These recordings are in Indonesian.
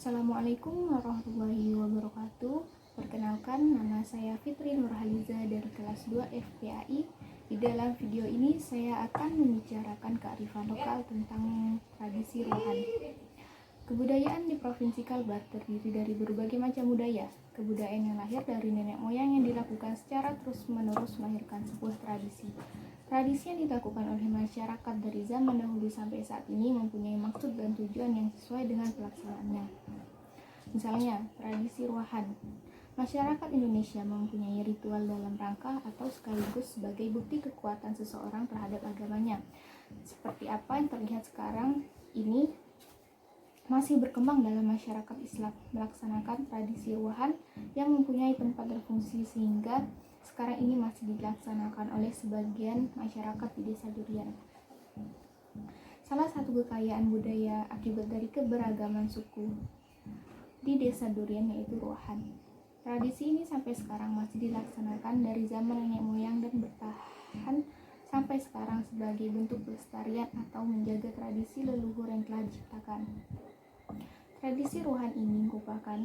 Assalamualaikum warahmatullahi wabarakatuh. Perkenalkan, nama saya Fitri Nurhaliza dari kelas 2 FPAI. Di dalam video ini saya akan membicarakan kearifan lokal tentang tradisi ruahan. Kebudayaan di Provinsi Kalbar terdiri dari berbagai macam budaya. Kebudayaan yang lahir dari nenek moyang yang dilakukan secara terus-menerus melahirkan sebuah tradisi. Tradisi yang dilakukan oleh masyarakat dari zaman dahulu sampai saat ini mempunyai maksud dan tujuan yang sesuai dengan pelaksanaannya. Misalnya, tradisi ruahan. Masyarakat Indonesia mempunyai ritual dalam rangka atau sekaligus sebagai bukti kekuatan seseorang terhadap agamanya. Seperti apa yang terlihat sekarang ini masih berkembang dalam masyarakat Islam, melaksanakan tradisi ruahan yang mempunyai tempat berfungsi sehingga sekarang ini masih dilaksanakan oleh sebagian masyarakat di Desa Durian. Salah satu kekayaan budaya akibat dari keberagaman suku di Desa Durian yaitu ruahan. Tradisi ini sampai sekarang masih dilaksanakan dari zaman nenek moyang dan bertahan sampai sekarang sebagai bentuk pelestarian atau menjaga tradisi leluhur yang telah diciptakan. Tradisi ruahan ini merupakan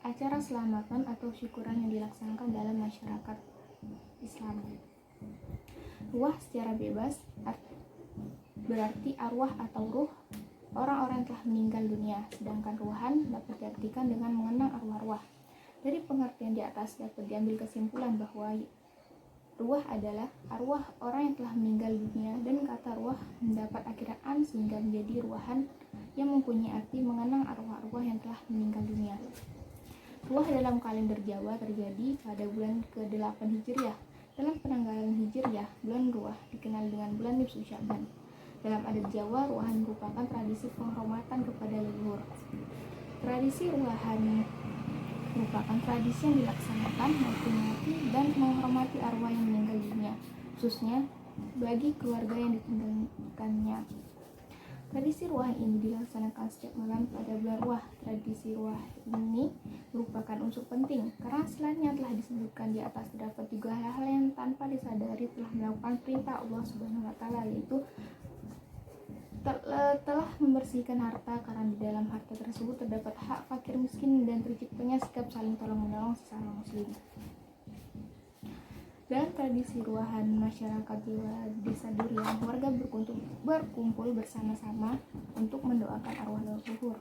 acara selamatan atau syukuran yang dilaksanakan dalam masyarakat Islam. Ruah secara bebas berarti arwah atau ruh orang-orang yang telah meninggal dunia, sedangkan ruahan dapat diartikan dengan mengenang arwah-arwah. Dari pengertian di atas dapat diambil kesimpulan bahwa ruah adalah arwah orang yang telah meninggal dunia, dan kata ruah mendapat akhiran an sehingga menjadi ruahan yang mempunyai arti mengenang arwah-arwah yang telah meninggal dunia. Ruah dalam kalender Jawa terjadi pada bulan ke-8 Hijriah. Dalam penanggalan Hijriah, bulan ruah dikenal dengan bulan Nisfu Sya'ban. Dalam adat Jawa, ruahan merupakan tradisi penghormatan kepada leluhur. Tradisi ruahan merupakan tradisi yang dilaksanakan memperingati dan menghormati arwah yang meninggal dunia, khususnya bagi keluarga yang ditinggalkannya. Tradisi ruahan ini dilaksanakan setiap malam pada bulan ruah. Tradisi ruah ini merupakan unsur penting karena selain yang telah disebutkan di atas terdapat juga hal-hal yang tanpa disadari telah melakukan perintah Allah Subhanahu wa taala, yaitu telah membersihkan harta karena di dalam harta tersebut terdapat hak fakir miskin dan terciptanya sikap saling tolong-menolong sesama muslim. Dalam tradisi ruahan masyarakat di Desa Durian, warga berkumpul bersama-sama untuk mendoakan arwah leluhur.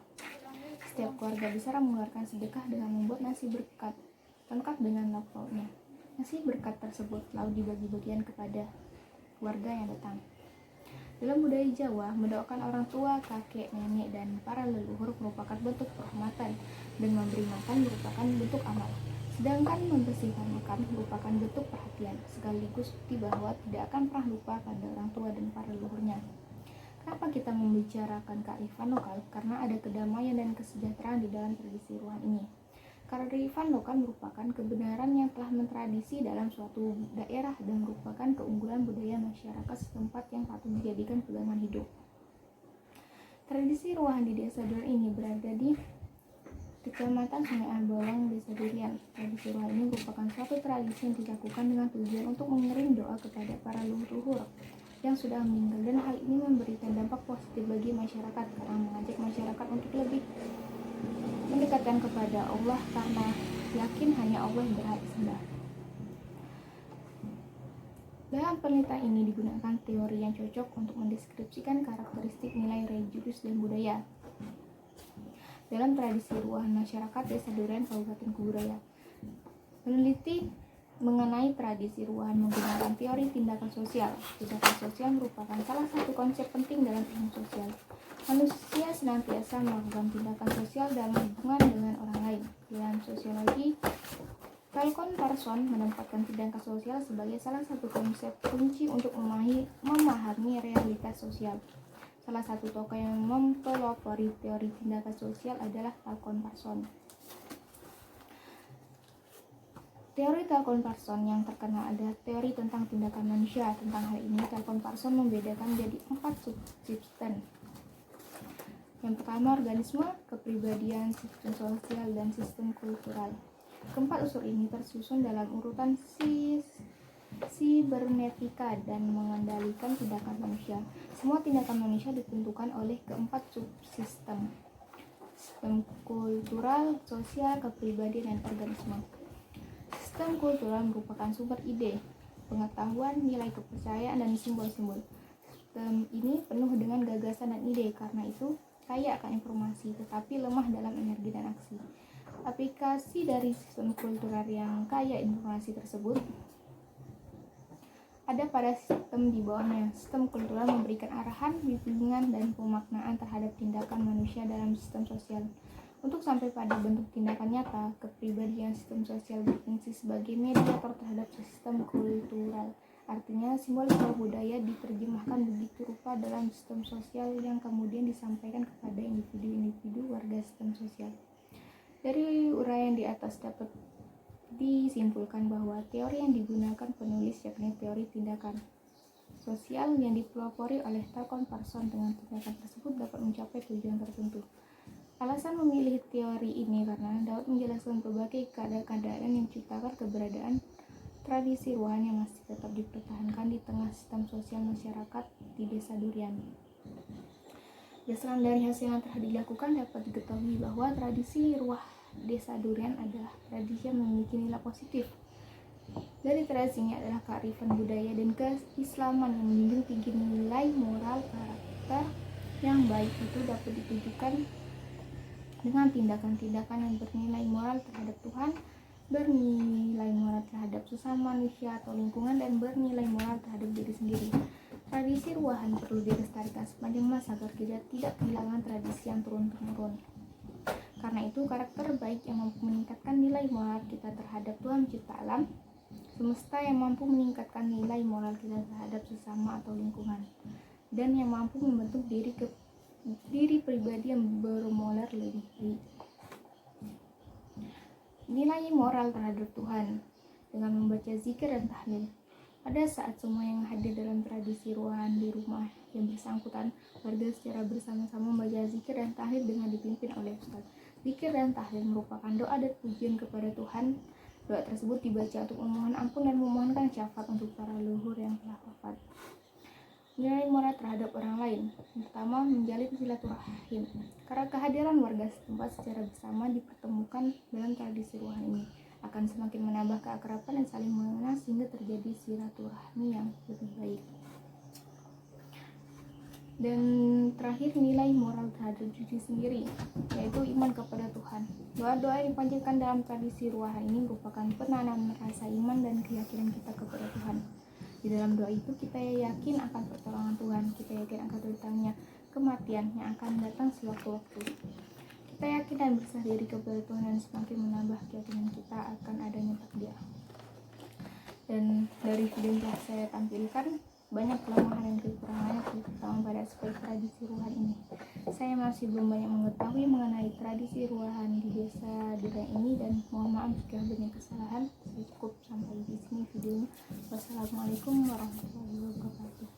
Setiap keluarga besar mengeluarkan sedekah dengan membuat nasi berkat lengkap dengan lauk pauknya. Nasi berkat tersebut lalu dibagi-bagian kepada warga yang datang. Dalam budaya Jawa, mendoakan orang tua, kakek, nenek, dan para leluhur merupakan bentuk penghormatan, dan memberi makan merupakan bentuk amal. Sedangkan membersihkan makan merupakan bentuk perhatian, sekaligus bukti bahwa tidak akan pernah lupa pada orang tua dan para leluhurnya. Kenapa kita membicarakan kearifan lokal? Karena ada kedamaian dan kesejahteraan di dalam tradisi ruahan ini. Kearifan lokal merupakan kebenaran yang telah mentradisi dalam suatu daerah dan merupakan keunggulan budaya masyarakat setempat yang patut dijadikan pegangan hidup. Tradisi ruahan di Desa Durian ini berada di Kecamatan Sungai Ambolong, Desa Durian. Tradisi ruahan ini merupakan suatu tradisi yang dilakukan dengan tujuan untuk mengirim doa kepada para leluhur yang sudah meninggal, dan hal ini memberikan dampak positif bagi masyarakat karena mengajak masyarakat untuk lebih mendekatkan kepada Allah karena yakin hanya Allah yang berhak disembah. Dalam penelitian ini digunakan teori yang cocok untuk mendeskripsikan karakteristik nilai religius dan budaya dalam tradisi ruahan masyarakat Desa Durian, Kabupaten Kuburaya. Peneliti mengenai tradisi ruahan menggunakan teori tindakan sosial. Tindakan sosial merupakan salah satu konsep penting dalam ilmu sosial. Manusia senantiasa melakukan tindakan sosial dalam hubungan dengan orang lain. Dalam sosiologi, Falcon Parson menempatkan tindakan sosial sebagai salah satu konsep kunci untuk memahami realitas sosial. Salah satu tokoh yang mempelopori teori tindakan sosial adalah Falcon Parson. Teori Falcon Parson yang terkenal adalah teori tentang tindakan manusia. Tentang hal ini, Falcon Parson membedakan menjadi 4 subsisten. Yang pertama, organisme, kepribadian, sistem sosial, dan sistem kultural. Keempat unsur ini tersusun dalam urutan sibernetika dan mengendalikan tindakan manusia. Semua tindakan manusia ditentukan oleh keempat subsistem. sistem kultural, sosial, kepribadian, dan organisme. Sistem kultural merupakan sumber ide, pengetahuan, nilai kepercayaan, dan simbol-simbol. Sistem ini penuh dengan gagasan dan ide, karena itu kaya akan informasi, tetapi lemah dalam energi dan aksi. Aplikasi dari sistem kultural yang kaya informasi tersebut ada pada sistem di bawahnya. Sistem kultural memberikan arahan, bimbingan, dan pemaknaan terhadap tindakan manusia dalam sistem sosial. Untuk sampai pada bentuk tindakan nyata, kepribadian sistem sosial berfungsi sebagai mediator terhadap sistem kultural. Artinya, simbolisme budaya diterjemahkan begitu rupa dalam sistem sosial yang kemudian disampaikan kepada individu-individu warga sistem sosial. Dari uraian di atas dapat disimpulkan bahwa teori yang digunakan penulis yakni teori tindakan sosial yang dipelopori oleh Talcott Parsons. Dengan tindakan tersebut dapat mencapai tujuan tertentu. Alasan memilih teori ini karena dapat menjelaskan berbagai keadaan yang menciptakan keberadaan tradisi ruahan yang masih tetap dipertahankan di tengah sistem sosial masyarakat di Desa Durian. Berdasarkan dari hasil yang telah dilakukan, dapat diketahui bahwa tradisi ruah Desa Durian adalah tradisi yang memiliki nilai positif. Dari tradisinya adalah kearifan budaya dan keislaman yang menjunjung tinggi nilai moral. Karakter yang baik itu dapat ditujukan dengan tindakan-tindakan yang bernilai moral terhadap Tuhan, bernilai moral terhadap sesama manusia atau lingkungan, dan bernilai moral terhadap diri sendiri. Tradisi ruahan perlu dilestarikan sepanjang masa agar kita tidak kehilangan tradisi yang turun-temurun. Karena itu, karakter baik yang mampu meningkatkan nilai moral kita terhadap Tuhan pencipta alam semesta, yang mampu meningkatkan nilai moral kita terhadap sesama atau lingkungan, dan yang mampu membentuk diri pribadi yang bermoral lebih baik. Nilai moral terhadap Tuhan dengan membaca zikir dan tahlil. Pada saat semua yang hadir dalam tradisi ruahan di rumah yang bersangkutan, warga secara bersama-sama membaca zikir dan tahlil dengan dipimpin oleh ustaz. Zikir dan tahlil merupakan doa dan pujian kepada Tuhan. Doa tersebut dibaca untuk memohon ampun dan memohonkan syafaat untuk para leluhur yang telah wafat. Nilai moral terhadap orang lain. Pertama, menjalin silaturahim. Karena kehadiran warga setempat secara bersama dipertemukan dalam tradisi ruahan ini akan semakin menambah keakraban dan saling mengenal sehingga terjadi silaturahmi yang lebih baik. Dan terakhir, nilai moral terhadap diri sendiri, yaitu iman kepada Tuhan. Doa-doa yang dipanjatkan dalam tradisi ruahan ini merupakan penanaman rasa iman dan keyakinan kita kepada Tuhan. Di dalam doa itu kita yakin akan pertolongan Tuhan, kita yakin akan datangnya kematian yang akan datang sewaktu-waktu. Kita yakin dan berserah diri kepada Tuhan dan semakin menambah keyakinan kita akan adanya takdir. Dan dari video yang telah saya tampilkan, banyak kelemahan dan kekurangannya, terutama pada aspek tradisi ruahan ini. Saya masih belum banyak mengetahui mengenai tradisi ruahan di Desa Durian ini, dan mohon maaf jika banyak kesalahan. Saya cukup sampai di sini videonya. Wassalamualaikum warahmatullahi wabarakatuh.